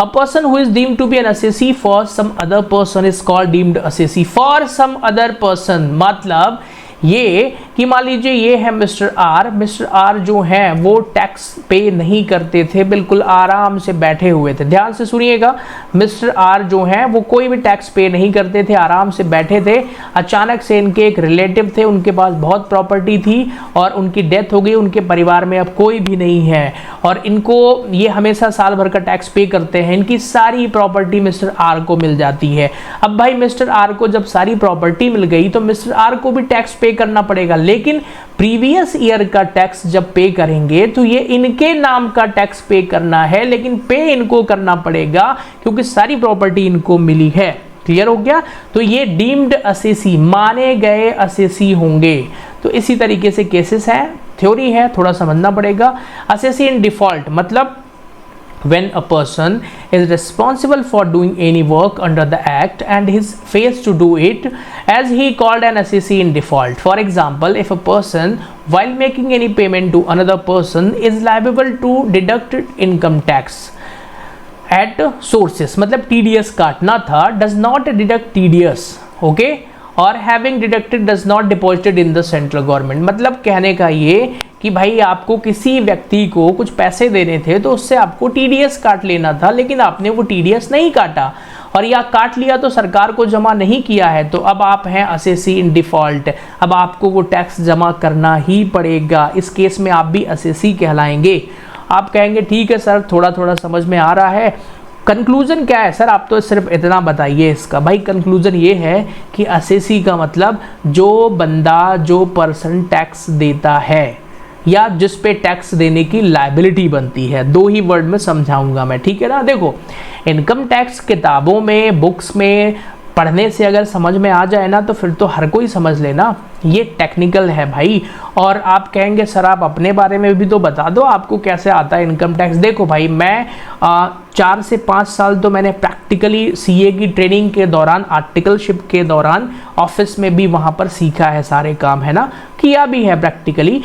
a person who is deemed to be an SSC for some other person is called deemed SSC. For some other person मतलब ये कि मान लीजिए ये है मिस्टर आर, मिस्टर आर जो है वो टैक्स पे नहीं करते थे, बिल्कुल आराम से बैठे हुए थे। ध्यान से सुनिएगा, मिस्टर आर जो है वो कोई भी टैक्स पे नहीं करते थे, आराम से बैठे थे। अचानक से इनके एक रिलेटिव थे, उनके पास बहुत प्रॉपर्टी थी और उनकी डेथ हो गई, उनके परिवार में अब कोई भी नहीं है, और इनको ये हमेशा साल भर का टैक्स पे करते हैं। इनकी सारी प्रॉपर्टी मिस्टर आर को मिल जाती है। अब भाई मिस्टर आर को जब सारी प्रॉपर्टी मिल गई तो मिस्टर आर को भी टैक्स पे करना पड़ेगा, लेकिन प्रीवियस ईयर का टैक्स जब पे करेंगे तो ये इनके नाम का टैक्स पे करना है, लेकिन पे इनको करना पड़ेगा क्योंकि सारी प्रॉपर्टी इनको मिली है। क्लियर हो गया। तो ये डीम्ड असेसी, माने गए असेसी होंगे। तो इसी तरीके से केसेस हैं, थ्योरी है, थोड़ा समझना पड़ेगा। असेसी इन डिफॉल्ट मतलब when a person is responsible for doing any work under the act and is fails to do it, as he called an assessee in default. For example, if a person while making any payment to another person is liable to deduct income tax at sources, मतलब TDS काटना था, does not deduct TDS, okay, और having deducted does not deposited in the central government. मतलब कहने का ये कि भाई आपको किसी व्यक्ति को कुछ पैसे देने थे तो उससे आपको टीडीएस काट लेना था, लेकिन आपने वो टीडीएस नहीं काटा और या काट लिया तो सरकार को जमा नहीं किया है, तो अब आप हैं असेसी इन डिफॉल्ट। अब आपको वो टैक्स जमा करना ही पड़ेगा। इस केस में आप भी असेसी कहलाएंगे। आप कहेंगे ठीक है सर, थोड़ा थोड़ा समझ में आ रहा है, कंक्लूजन क्या है सर, आप तो सिर्फ इतना बताइए इसका। भाई कंक्लूजन ये है कि असेसी का मतलब जो बंदा, जो पर्सन टैक्स देता है या जिस पे टैक्स देने की लायबिलिटी बनती है। दो ही वर्ड में समझाऊंगा मैं, ठीक है ना। देखो, इनकम टैक्स किताबों में, बुक्स में पढ़ने से अगर समझ में आ जाए ना तो फिर तो हर कोई समझ लेना, ये टेक्निकल है भाई। और आप कहेंगे सर आप अपने बारे में भी तो बता दो, आपको कैसे आता है इनकम टैक्स। देखो भाई, मैं 4 से 5 साल तो मैंने प्रैक्टिकली सीए की ट्रेनिंग के दौरान, आर्टिकलशिप के दौरान ऑफिस में भी वहाँ पर सीखा है, सारे काम है ना, किया भी है प्रैक्टिकली।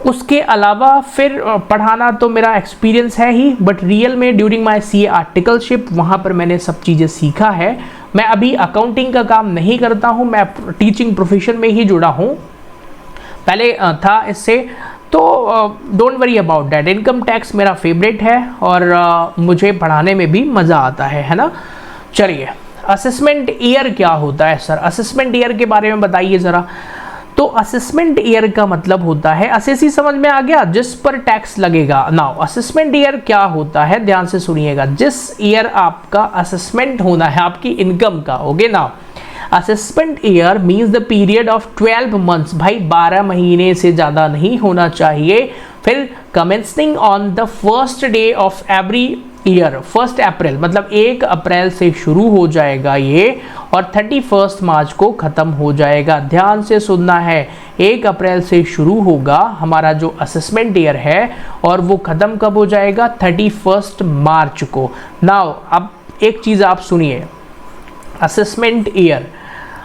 उसके अलावा फिर पढ़ाना तो मेरा एक्सपीरियंस है ही, बट रियल में ड्यूरिंग माय सीए आर्टिकलशिप वहाँ पर मैंने सब चीज़ें सीखा है। मैं अभी अकाउंटिंग का काम नहीं करता हूँ, मैं टीचिंग प्रोफेशन में ही जुड़ा हूँ, पहले था इससे। तो don't worry about that. Income tax मेरा फेवरेट है और मुझे पढ़ाने में भी मज़ा आता है ना। चलिए, असेसमेंट ईयर क्या होता है सर, असेसमेंट ईयर के बारे में बताइए ज़रा। तो असेसमेंट ईयर का मतलब होता है, असेसी समझ में आ गया, जिस पर टैक्स लगेगा। नाउ असेसमेंट ईयर क्या होता है, ध्यान से सुनिएगा। जिस ईयर आपका असेसमेंट होना है आपकी इनकम का, okay. Now assessment year means the period of 12 months, भाई 12 महीने से ज़्यादा नहीं होना चाहिए। फिर commencing on the first day of every year, 1 अप्रैल मतलब 1 अप्रैल से शुरू हो जाएगा ये और 31 मार्च को ख़त्म हो जाएगा। ध्यान से सुनना है, 1 अप्रैल से शुरू होगा हमारा जो असेसमेंट ईयर है और वो ख़त्म कब हो जाएगा, 31 मार्च को। नाउ अब एक चीज़ आप सुनिए, असेसमेंट ईयर,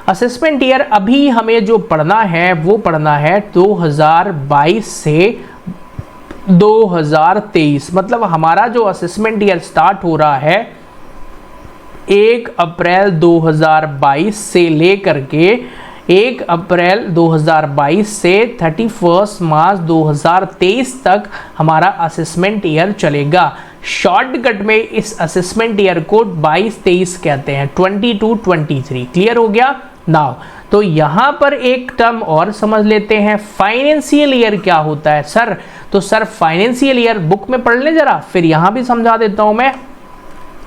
असेसमेंट ईयर अभी हमें जो पढ़ना है वो पढ़ना है 2022 से 2023, मतलब हमारा जो असेसमेंट ईयर स्टार्ट हो रहा है 1 अप्रैल 2022 से लेकर के 1 अप्रैल 2022 से 31 मार्च 2023 तक हमारा असेसमेंट ईयर चलेगा। शॉर्टकट में इस असेसमेंट ईयर को 22-23 कहते हैं, 22-23। क्लियर हो गया। नाउ तो यहां पर एक टर्म और समझ लेते हैं, फाइनेंशियल ईयर क्या होता है सर। तो सर फाइनेंशियल ईयर बुक में पढ़ ले जरा, फिर यहां भी समझा देता हूं मैं।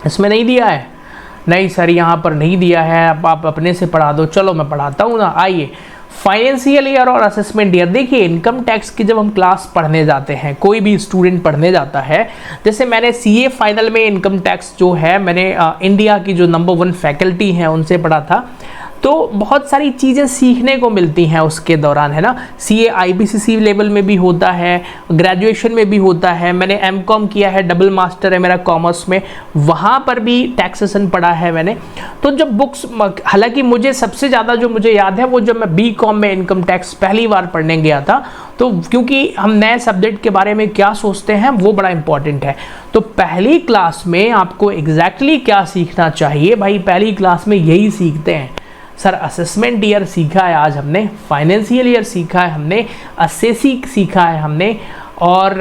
इसमें नहीं दिया है, नहीं सर यहाँ पर नहीं दिया है, अब आप अपने से पढ़ा दो। चलो मैं पढ़ाता हूँ ना। आइए, फाइनेंशियल ईयर और असेसमेंट ईयर। देखिए, इनकम टैक्स की जब हम क्लास पढ़ने जाते हैं, कोई भी स्टूडेंट पढ़ने जाता है, जैसे मैंने सीए फाइनल में इनकम टैक्स जो है मैंने इंडिया की जो नंबर 1 फैकल्टी हैं उनसे पढ़ा था, तो बहुत सारी चीज़ें सीखने को मिलती हैं उसके दौरान, है ना। सीए आईबीसीसी लेवल में भी होता है, ग्रेजुएशन में भी होता है। मैंने एमकॉम किया है, डबल मास्टर है मेरा कॉमर्स में, वहाँ पर भी टैक्सेशन पढ़ा है मैंने। तो जब बुक्स, हालांकि मुझे सबसे ज़्यादा जो मुझे याद है वो जब मैं बीकॉम में इनकम टैक्स पहली बार पढ़ने गया था, तो क्योंकि हम नए सब्जेक्ट के बारे में क्या सोचते हैं वो बड़ा इंपॉर्टेंट है। तो पहली क्लास में आपको एग्जैक्टली क्या सीखना चाहिए, भाई पहली क्लास में यही सीखते हैं सर। असेसमेंट ईयर सीखा है आज हमने, फाइनेंशियल ईयर सीखा है हमने, असेसी सीखा है हमने, और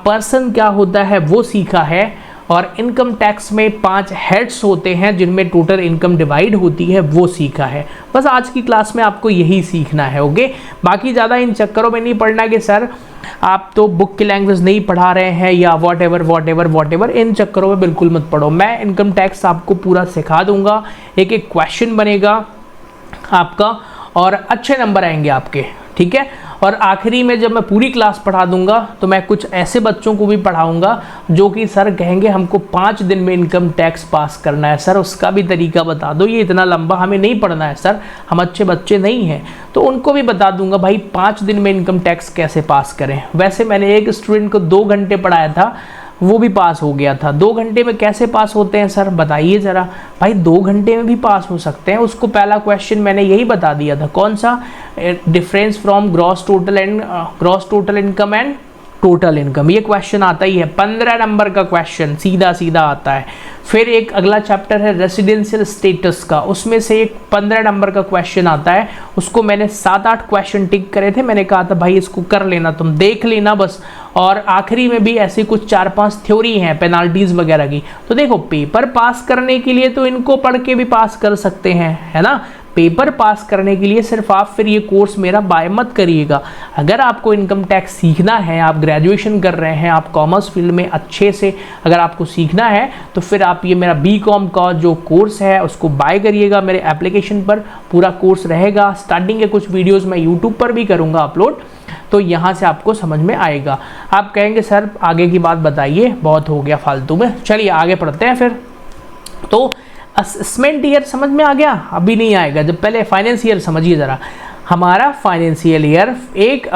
पर्सन क्या होता है वो सीखा है, और इनकम टैक्स में 5 हेड्स होते हैं जिनमें टोटल इनकम डिवाइड होती है वो सीखा है। बस आज की क्लास में आपको यही सीखना है, ओके। बाकी ज़्यादा इन चक्करों में नहीं पढ़ना कि सर आप तो बुक की लैंग्वेज नहीं पढ़ा रहे हैं या वॉट एवर, इन चक्करों में बिल्कुल मत पढ़ो। मैं इनकम टैक्स आपको पूरा सिखा दूंगा, एक एक क्वेश्चन बनेगा आपका और अच्छे नंबर आएंगे आपके, ठीक है। और आखिरी में जब मैं पूरी क्लास पढ़ा दूंगा तो मैं कुछ ऐसे बच्चों को भी पढ़ाऊंगा जो कि सर कहेंगे हमको 5 दिन में इनकम टैक्स पास करना है, सर उसका भी तरीका बता दो, ये इतना लंबा हमें नहीं पढ़ना है सर, हम अच्छे बच्चे नहीं हैं। तो उनको भी बता दूंगा भाई 5 दिन में इनकम टैक्स कैसे पास करें। वैसे मैंने एक स्टूडेंट को 2 घंटे पढ़ाया था, वो भी पास हो गया था। 2 घंटे में कैसे पास होते हैं सर बताइए ज़रा। भाई 2 घंटे में भी पास हो सकते हैं। उसको पहला क्वेश्चन मैंने यही बता दिया था, कौन सा, difference from gross total income and total income, ये क्वेश्चन आता ही है, 15 नंबर का क्वेश्चन सीधा सीधा आता है। फिर एक अगला चैप्टर है रेसिडेंशियल स्टेटस का, उसमें से एक 15 नंबर का क्वेश्चन आता है। उसको मैंने 7-8 क्वेश्चन टिक करे थे, मैंने कहा था भाई इसको कर लेना, तुम देख लेना बस। और आखिरी में भी ऐसी कुछ 4-5 थ्योरी हैं पेनाल्टीज वगैरह की। तो देखो पेपर पास करने के लिए तो इनको पढ़ के भी पास कर सकते हैं, है ना। पेपर पास करने के लिए सिर्फ आप फिर ये कोर्स मेरा बाय मत करिएगा। अगर आपको इनकम टैक्स सीखना है, आप ग्रेजुएशन कर रहे हैं, आप कॉमर्स फील्ड में अच्छे से अगर आपको सीखना है तो फिर आप ये मेरा बीकॉम का जो कोर्स है उसको बाय करिएगा। मेरे एप्लीकेशन पर पूरा कोर्स रहेगा। स्टार्टिंग के कुछ वीडियोज़ मैं यूट्यूब पर भी करूँगा अपलोड, तो यहाँ से आपको समझ में आएगा। आप कहेंगे सर आगे की बात बताइए, बहुत हो गया फालतू में, चलिए आगे पढ़ते हैं फिर। तो असेसमेंट ईयर समझ में आ गया? अभी नहीं आएगा, जब पहले फाइनेंस ईयर समझिए ज़रा। हमारा फाइनेंशियल ईयर 1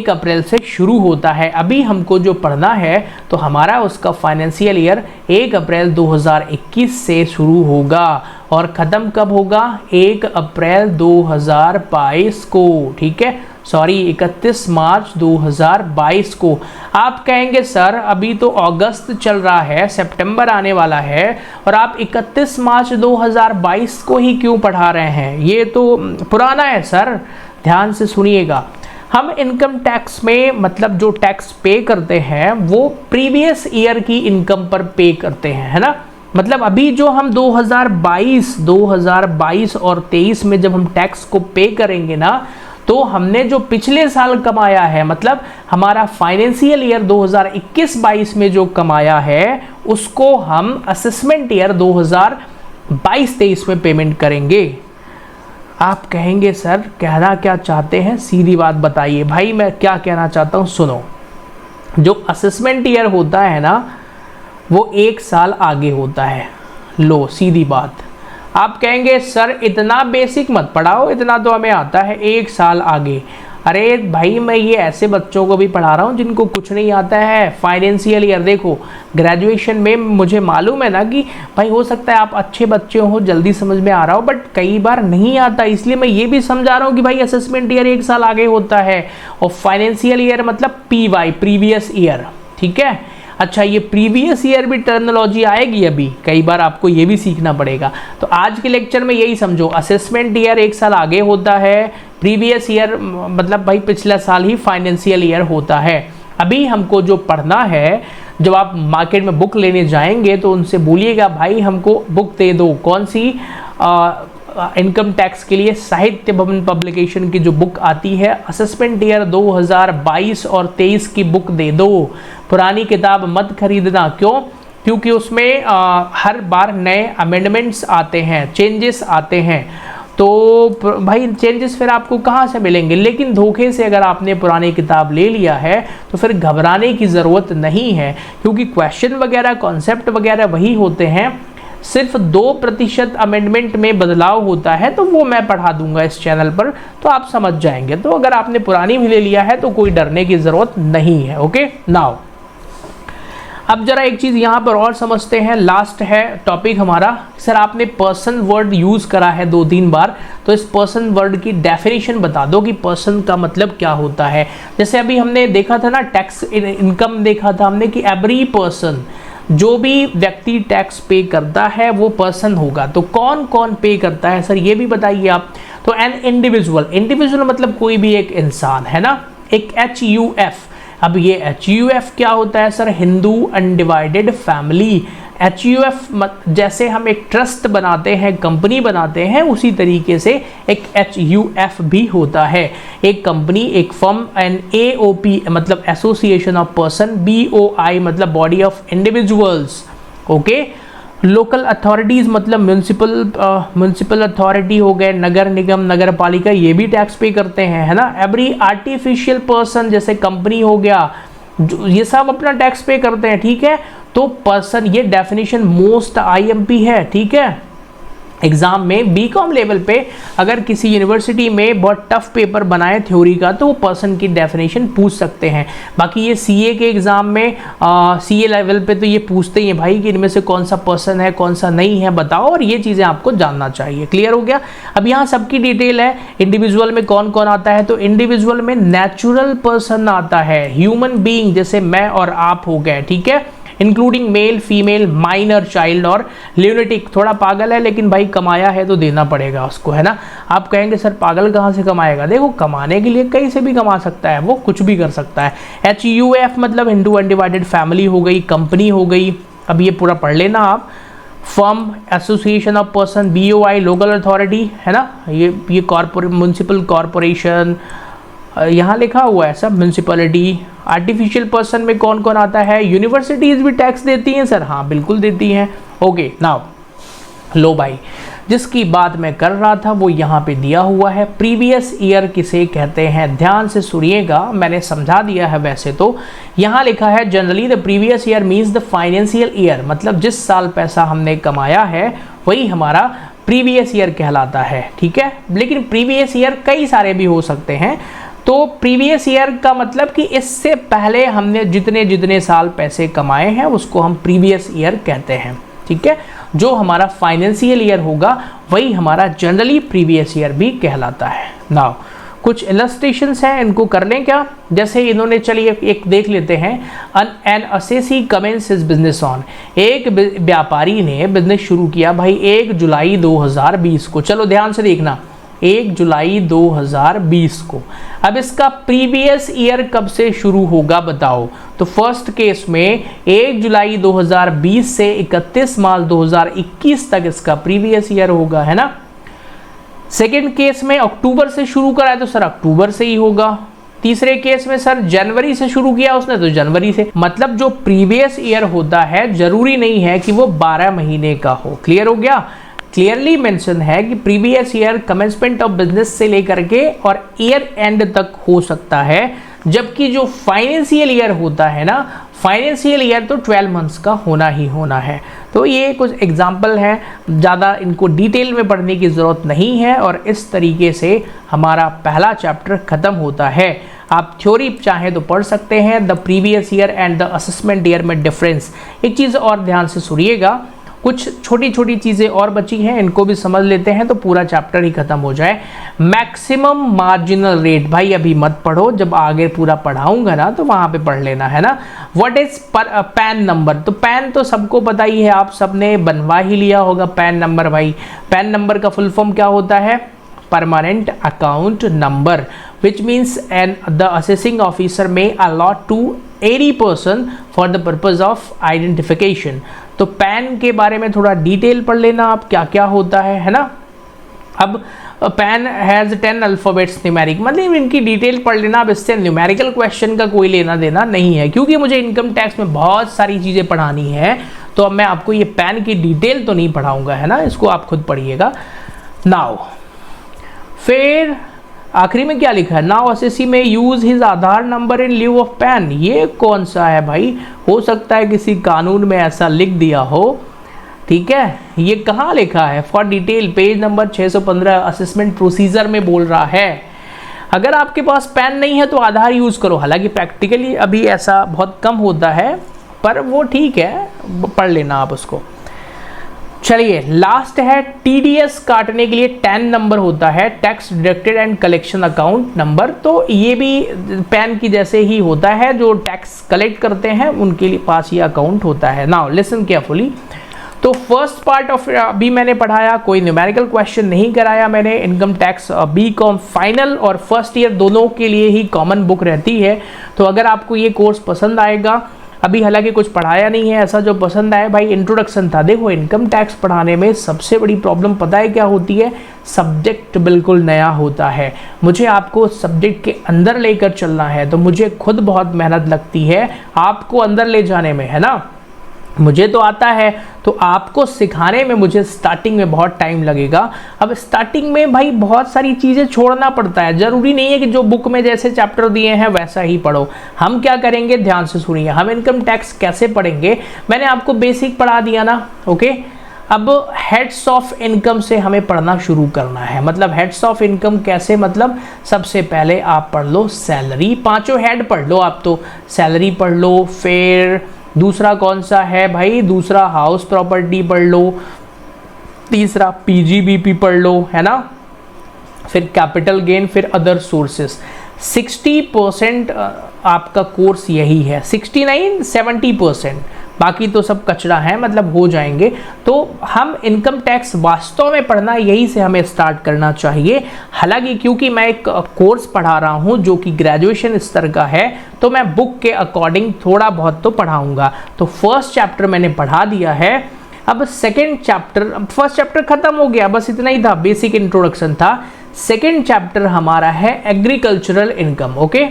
अप्रैल से शुरू होता है। अभी हमको जो पढ़ना है तो हमारा उसका फाइनेंशियल ईयर 1 अप्रैल 2021 से शुरू होगा और ख़त्म कब होगा? 1 अप्रैल 2022 को, ठीक है, सॉरी 31 मार्च 2022 को। आप कहेंगे सर अभी तो अगस्त चल रहा है, सितंबर आने वाला है और आप 31 मार्च 2022 को ही क्यों पढ़ा रहे हैं? ये तो पुराना है सर। ध्यान से सुनिएगा, हम इनकम टैक्स में मतलब जो टैक्स पे करते हैं वो प्रीवियस ईयर की इनकम पर पे करते हैं, है ना। मतलब अभी जो हम 2022 और 23 में जब हम टैक्स को पे करेंगे ना, तो हमने जो पिछले साल कमाया है, मतलब हमारा फाइनेंशियल ईयर 2021-22 में जो कमाया है उसको हम असेसमेंट ईयर 2022-23 में पेमेंट करेंगे। आप कहेंगे सर कहना क्या चाहते हैं, सीधी बात बताइए। भाई मैं क्या कहना चाहता हूँ सुनो, जो असेसमेंट ईयर होता है ना वो 1 साल आगे होता है। लो सीधी बात। आप कहेंगे सर इतना बेसिक मत पढ़ाओ, इतना तो हमें आता है, 1 साल आगे। अरे भाई मैं ये ऐसे बच्चों को भी पढ़ा रहा हूँ जिनको कुछ नहीं आता है। फाइनेंशियल ईयर देखो, ग्रेजुएशन में मुझे मालूम है ना कि भाई हो सकता है आप अच्छे बच्चे हो, जल्दी समझ में आ रहा हो, बट कई बार नहीं आता, इसलिए मैं ये भी समझा रहा हूँ कि भाई असेसमेंट ईयर 1 साल आगे होता है और फाइनेंशियल ईयर मतलब PY प्रीवियस ईयर, ठीक है। अच्छा ये प्रीवियस ईयर भी टर्मिनोलॉजी आएगी अभी, कई बार आपको ये भी सीखना पड़ेगा। तो आज के लेक्चर में यही समझो, असेसमेंट ईयर 1 साल आगे होता है, प्रीवियस ईयर मतलब भाई पिछला साल ही फाइनेंशियल ईयर होता है। अभी हमको जो पढ़ना है, जब आप मार्केट में बुक लेने जाएंगे तो उनसे बोलिएगा भाई हमको बुक दे दो, कौन सी इनकम टैक्स के लिए साहित्य भवन पब्लिकेशन की जो बुक आती है, असेसमेंट ईयर 2022 और 23 की बुक दे दो। पुरानी किताब मत खरीदना, क्यों? क्योंकि उसमें हर बार नए अमेंडमेंट्स आते हैं, चेंजेस आते हैं, तो भाई चेंजेस फिर आपको कहाँ से मिलेंगे। लेकिन धोखे से अगर आपने पुरानी किताब ले लिया है तो फिर घबराने की ज़रूरत नहीं है, क्योंकि क्वेश्चन वगैरह कॉन्सेप्ट वगैरह वही होते हैं, सिर्फ 2% अमेंडमेंट में बदलाव होता है, तो वो मैं पढ़ा दूंगा इस चैनल पर, तो आप समझ जाएंगे। तो अगर आपने पुरानी भी ले लिया है तो कोई डरने की ज़रूरत नहीं है। ओके नाउ अब जरा एक चीज़ यहाँ पर और समझते हैं। लास्ट है टॉपिक हमारा, सर आपने पर्सन वर्ड यूज़ करा है 2-3 बार, तो इस पर्सन वर्ड की डेफिनेशन बता दो कि पर्सन का मतलब क्या होता है। जैसे अभी हमने देखा था ना टैक्स इनकम देखा था हमने कि एवरी पर्सन, जो भी व्यक्ति टैक्स पे करता है वो पर्सन होगा। तो कौन कौन पे करता है सर ये भी बताइए आप। तो एन इंडिविजुअल मतलब कोई भी एक इंसान, है ना। एक HUF, अब ये HUF क्या होता है sir? Hindu undivided family. HUF जैसे हम एक ट्रस्ट बनाते हैं, कंपनी बनाते हैं, उसी तरीके से एक HUF भी होता है। एक कंपनी, एक फर्म, एन AOP मतलब एसोसिएशन ऑफ पर्सन, BOI मतलब body of individuals. Okay local authorities मतलब म्यूनसिपल अथॉरिटी हो गए, नगर निगम, नगर पालिका, ये भी टैक्स पे करते हैं, है ना। एवरी आर्टिफिशियल पर्सन जैसे कंपनी हो गया, ये सब अपना टैक्स पे करते हैं, ठीक है। तो पर्सन, ये डेफिनेशन मोस्ट आईएमपी है, ठीक है। एग्जाम में बीकॉम लेवल पे अगर किसी यूनिवर्सिटी में बहुत टफ पेपर बनाए थ्योरी का तो वो पर्सन की डेफिनेशन पूछ सकते हैं। बाकी ये सीए के एग्जाम में सीए लेवल पे तो ये पूछते ही हैं भाई कि इनमें से कौन सा पर्सन है कौन सा नहीं है बताओ, और ये चीज़ें आपको जानना चाहिए। क्लियर हो गया। अब यहाँ सबकी डिटेल है। इंडिविजुअल में कौन कौन आता है, तो इंडिविजुअल में नेचुरल पर्सन आता है, ह्यूमन बीइंग जैसे मैं और आप हो गए, ठीक है। Including male, female, minor, child और ल्यूनेटिक, थोड़ा पागल है लेकिन भाई कमाया है तो देना पड़ेगा उसको, है ना। आप कहेंगे सर पागल कहाँ से कमाएगा, देखो कमाने के लिए कहीं से भी कमा सकता है, वो कुछ भी कर सकता है। HUF मतलब हिंदू अनडिवाइडेड फैमिली हो गई, कंपनी हो गई, अब ये पूरा पढ़ लेना आप। Firm, association of person, BOI local authority, है ना, ये कॉर्पोरेट, म्यूनसिपल कॉर्पोरेशन, यहाँ लिखा हुआ है सब, म्यूनसिपैलिटी। आर्टिफिशियल पर्सन में कौन कौन आता है, यूनिवर्सिटीज़ भी टैक्स देती हैं सर, हाँ बिल्कुल देती हैं। ओके नाउ लो भाई, जिसकी बात मैं कर रहा था वो यहाँ पे दिया हुआ है। प्रीवियस ईयर किसे कहते हैं, ध्यान से सुनिएगा, मैंने समझा दिया है वैसे तो। यहाँ लिखा है generally the previous year means the financial year, मतलब जिस साल पैसा हमने कमाया है वही हमारा प्रीवियस ईयर कहलाता है, ठीक है। लेकिन प्रीवियस ईयर कई सारे भी हो सकते हैं, तो प्रीवियस ईयर का मतलब कि इससे पहले हमने जितने जितने साल पैसे कमाए हैं उसको हम प्रीवियस ईयर कहते हैं, ठीक है। जो हमारा फाइनेंशियल ईयर होगा वही हमारा जनरली प्रीवियस ईयर भी कहलाता है। नाउ कुछ इलस्ट्रेशंस हैं, इनको कर लें क्या, जैसे इन्होंने, चलिए एक देख लेते हैं। An assessee commences his business on, एक व्यापारी ने बिजनेस शुरू किया भाई 1 जुलाई 2020 को। चलो ध्यान से देखना, 1 जुलाई 2020 को। अब इसका प्रीवियस ईयर कब से शुरू होगा बताओ, तो फर्स्ट केस में 1 जुलाई 2020 से 31 मार्च 2021 तक इसका प्रीवियस ईयर होगा, है ना। सेकेंड केस में अक्टूबर से शुरू करा है तो सर अक्टूबर से ही होगा। तीसरे केस में सर जनवरी से शुरू किया उसने तो जनवरी से। मतलब जो प्रीवियस ईयर होता है जरूरी नहीं है कि वो 12 महीने का हो। क्लियर हो गया। क्लियरली मेंशन है कि previous year commencement of business से लेकर के और ईयर एंड तक हो सकता है, जबकि जो फाइनेंशियल ईयर होता है ना, फाइनेंशियल ईयर तो 12 मंथ्स का होना ही होना है। तो ये कुछ एग्जाम्पल हैं, ज़्यादा इनको डिटेल में पढ़ने की ज़रूरत नहीं है, और इस तरीके से हमारा पहला चैप्टर ख़त्म होता है। आप थ्योरी चाहें तो पढ़ सकते हैं, the previous year and the assessment year में डिफरेंस। एक चीज़ और ध्यान से सुनिएगा, कुछ छोटी छोटी चीज़ें और बची हैं, इनको भी समझ लेते हैं तो पूरा चैप्टर ही खत्म हो जाए। मैक्सिमम मार्जिनल रेट, भाई अभी मत पढ़ो, जब आगे पूरा पढ़ाऊंगा ना तो वहाँ पे पढ़ लेना, है ना। व्हाट इज पैन नंबर, तो पैन तो सबको पता ही है, आप सबने बनवा ही लिया होगा पैन नंबर। भाई पैन नंबर का फुल फॉर्म क्या होता है, permanent account number, which means and the assessing officer में allot to any person for the purpose of identification. तो पैन के बारे में थोड़ा डिटेल पढ़ लेना आप, क्या क्या होता है ना। अब पैन हैज़ 10 अल्फ़ाबेट्स न्यूमेरिक, मतलब इनकी डिटेल पढ़ लेना। अब इससे न्यूमेरिकल क्वेश्चन का कोई लेना देना नहीं है, क्योंकि मुझे इनकम टैक्स में बहुत सारी चीज़ें पढ़ानी है, तो अब मैं आपको ये पैन की डिटेल तो नहीं पढ़ाऊँगा, है ना, इसको आप खुद पढ़िएगा। नाउ फिर आखिरी में क्या लिखा है, नाउ असेसी में use his Aadhaar number in lieu of pan. ये कौन सा है भाई, हो सकता है किसी कानून में ऐसा लिख दिया हो, ठीक है। ये कहाँ लिखा है, for detail page number 615 assessment procedure में बोल रहा है। अगर आपके पास पैन नहीं है तो आधार यूज करो, हालांकि प्रैक्टिकली अभी ऐसा बहुत कम होता है, पर वो ठीक है, पढ़ लेना आप उसको। चलिए लास्ट है, TDS काटने के लिए 10 नंबर होता है, tax deducted and collection account number. तो ये भी पैन की जैसे ही होता है, जो टैक्स कलेक्ट करते हैं उनके लिए पास ये अकाउंट होता है। Now listen carefully. तो फर्स्ट पार्ट ऑफ अभी मैंने पढ़ाया, कोई न्यूमेरिकल क्वेश्चन नहीं कराया मैंने। इनकम टैक्स BCom फाइनल और फर्स्ट ईयर दोनों के लिए ही कॉमन बुक रहती है। तो अगर आपको ये कोर्स पसंद आएगा, अभी हालांकि कुछ पढ़ाया नहीं है ऐसा जो पसंद आए, भाई इंट्रोडक्शन था। देखो इनकम टैक्स पढ़ाने में सबसे बड़ी प्रॉब्लम पता है क्या होती है, सब्जेक्ट बिल्कुल नया होता है। मुझे आपको सब्जेक्ट के अंदर लेकर चलना है, तो मुझे खुद बहुत मेहनत लगती है आपको अंदर ले जाने में, है ना। मुझे तो आता है, तो आपको सिखाने में मुझे स्टार्टिंग में बहुत टाइम लगेगा। अब स्टार्टिंग में भाई बहुत सारी चीज़ें छोड़ना पड़ता है, ज़रूरी नहीं है कि जो बुक में जैसे चैप्टर दिए हैं वैसा ही पढ़ो। हम क्या करेंगे, ध्यान से सुनिए, हम इनकम टैक्स कैसे पढ़ेंगे। मैंने आपको बेसिक पढ़ा दिया ना, ओके। अब हेड्स ऑफ इनकम से हमें पढ़ना शुरू करना है। मतलब हेड्स ऑफ इनकम कैसे, मतलब सबसे पहले आप पढ़ लो सैलरी, पांचों हेड पढ़ लो आप, तो सैलरी पढ़ लो, फिर दूसरा कौन सा है भाई, दूसरा हाउस प्रॉपर्टी पढ़ लो, तीसरा पीजीबीपी पढ़ लो, है ना, फिर कैपिटल गेन, फिर अदर सोर्सेस। 60% आपका कोर्स यही है, 69 70%, बाकी तो सब कचरा है, मतलब हो जाएंगे। तो हम इनकम टैक्स वास्तव में पढ़ना यही से हमें स्टार्ट करना चाहिए। हालांकि क्योंकि मैं एक कोर्स पढ़ा रहा हूं जो कि ग्रेजुएशन स्तर का है, तो मैं बुक के अकॉर्डिंग थोड़ा बहुत तो पढ़ाऊंगा। तो फर्स्ट चैप्टर मैंने पढ़ा दिया है। अब सेकेंड चैप्टर, फर्स्ट चैप्टर खत्म हो गया, बस इतना ही था, बेसिक इंट्रोडक्शन था। सेकेंड चैप्टर हमारा है एग्रीकल्चरल इनकम, ओके।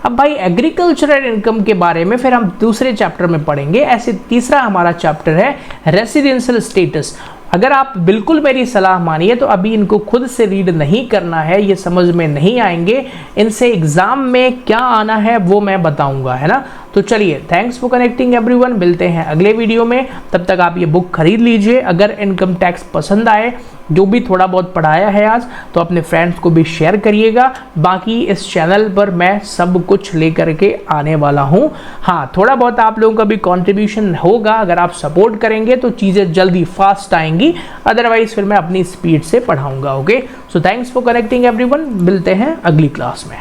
अब भाई एग्रीकल्चरल इनकम के बारे में फिर हम दूसरे चैप्टर में पढ़ेंगे। ऐसे तीसरा हमारा चैप्टर है रेसिडेंशियल स्टेटस। अगर आप बिल्कुल मेरी सलाह मानिए तो अभी इनको खुद से रीड नहीं करना है, ये समझ में नहीं आएंगे, इनसे एग्जाम में क्या आना है वो मैं बताऊंगा, है ना। तो चलिए, थैंक्स फॉर कनेक्टिंग एवरीवन, मिलते हैं अगले वीडियो में। तब तक आप ये बुक खरीद लीजिए। अगर इनकम टैक्स पसंद आए, जो भी थोड़ा बहुत पढ़ाया है आज, तो अपने फ्रेंड्स को भी शेयर करिएगा। बाकी इस चैनल पर मैं सब कुछ लेकर के आने वाला हूँ। हाँ, थोड़ा बहुत आप लोगों का भी कंट्रीब्यूशन होगा, अगर आप सपोर्ट करेंगे तो चीज़ें जल्दी फास्ट आएंगी, अदरवाइज फिर मैं अपनी स्पीड से पढ़ाऊंगा, okay. So thanks for connecting everyone, मिलते हैं अगली क्लास में।